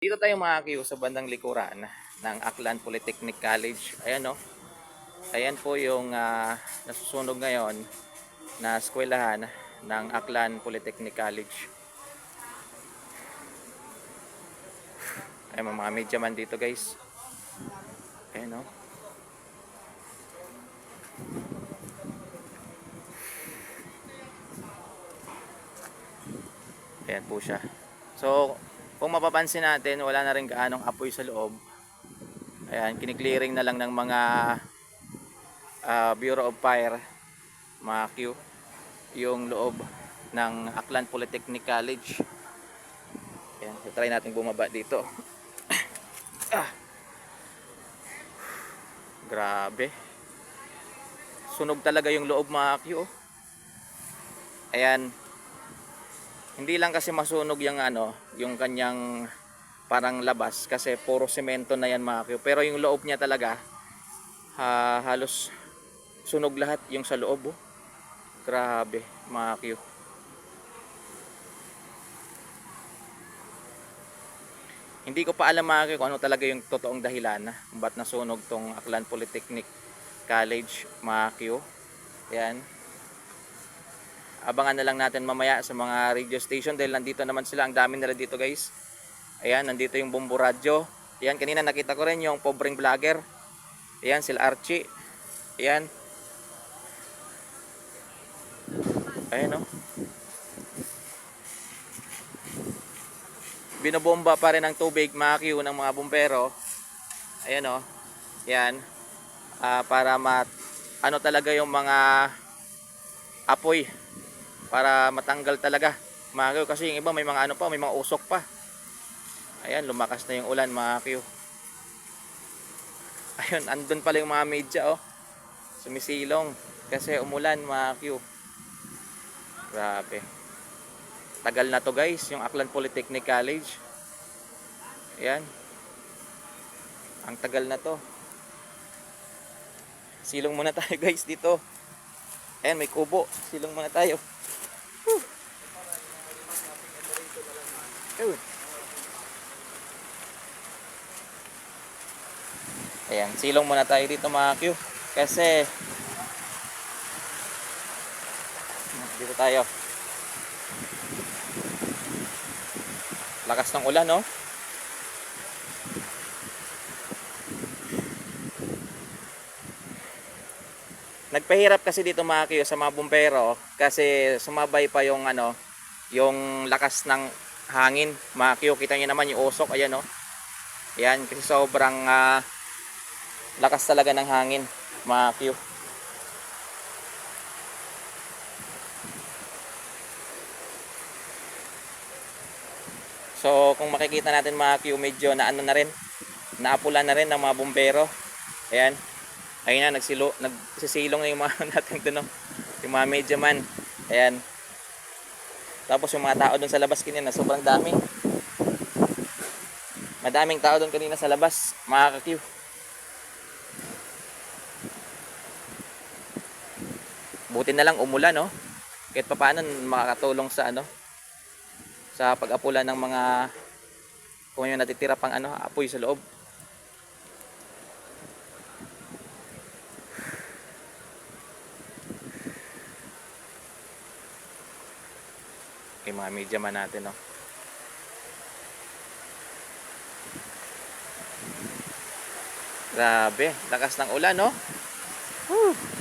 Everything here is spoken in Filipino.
Dito tayo mga Q sa bandang likuran ng Aklan Polytechnic College. Ayan no. Ayan po yung nasusunog ngayon na eskwelahan ng Aklan Polytechnic College. Ayan mga media man dito guys. Ayan no. Ayan po siya. So kung mapapansin natin, wala na rin gaanong apoy sa loob. Ayan, kiniklearing na lang ng mga Bureau of Fire, mga Q, yung loob ng Aklan Polytechnic College. Ayan, so try natin bumaba dito. Grabe. Sunog talaga yung loob mga Q. Ayan. Hindi lang kasi masunog yung yung kanyang parang labas kasi puro semento na yan mga Q. Pero yung loob niya talaga halos sunog lahat yung sa loob. Oh. Grabe mga Q. Hindi ko pa alam mga Q kung ano talaga yung totoong dahilan kung ba't nasunog tong Aklan Polytechnic College mga Q. Yan. Abangan na lang natin mamaya sa mga radio station dahil nandito naman sila. Ang dami nila dito guys. Ayan, nandito yung Bombo Radio. Ayan, kanina nakita ko rin yung pobreng vlogger. Ayan, sila Archie. Ayan. Ayan o. Binobomba pa rin ang tubig mga Q ng mga bumbero. Ayan o. Ayan. Para talaga yung mga apoy. Para matanggal talaga mga Q. Kasi yung iba may mga may mga usok pa. Ayan, lumakas na yung ulan mga Q. Ayun, andun pala yung mga media oh. Sumisilong kasi umulan mga Q. Grabe. Tagal na to guys, yung Aklan Polytechnic College. Ayan. Ang tagal na to. Silong muna tayo guys dito. Ayan, may kubo. Silong muna tayo. Ayan, silong muna tayo dito mga Q. Kasi dito tayo. Lakas ng ulan, no? Nagpahirap kasi dito mga Q sa mga bumbero kasi sumabay pa yung yung lakas ng hangin. Mga Q, kita niyo naman yung usok, ayan no. Ayan, kasi sobrang lakas talaga ng hangin, mga Q. So, kung makikita natin mga Q, medyo na na rin, naapulan na rin ng mga bumbero. Ayan. Ayun na, nagsisilong na yung mga natin doon, no? Yung mga media man. Ayan. Tapos yung mga tao doon sa labas kanina, sobrang dami. Madaming tao doon kanina sa labas, mga Q. Buti na lang umulan, no? Kahit papaano makakatulong sa sa pag-apulan ng mga kung yung natitira pang apoy sa loob. Okay, mga media man natin, no? Grabe, lakas ng ulan, no? Woo!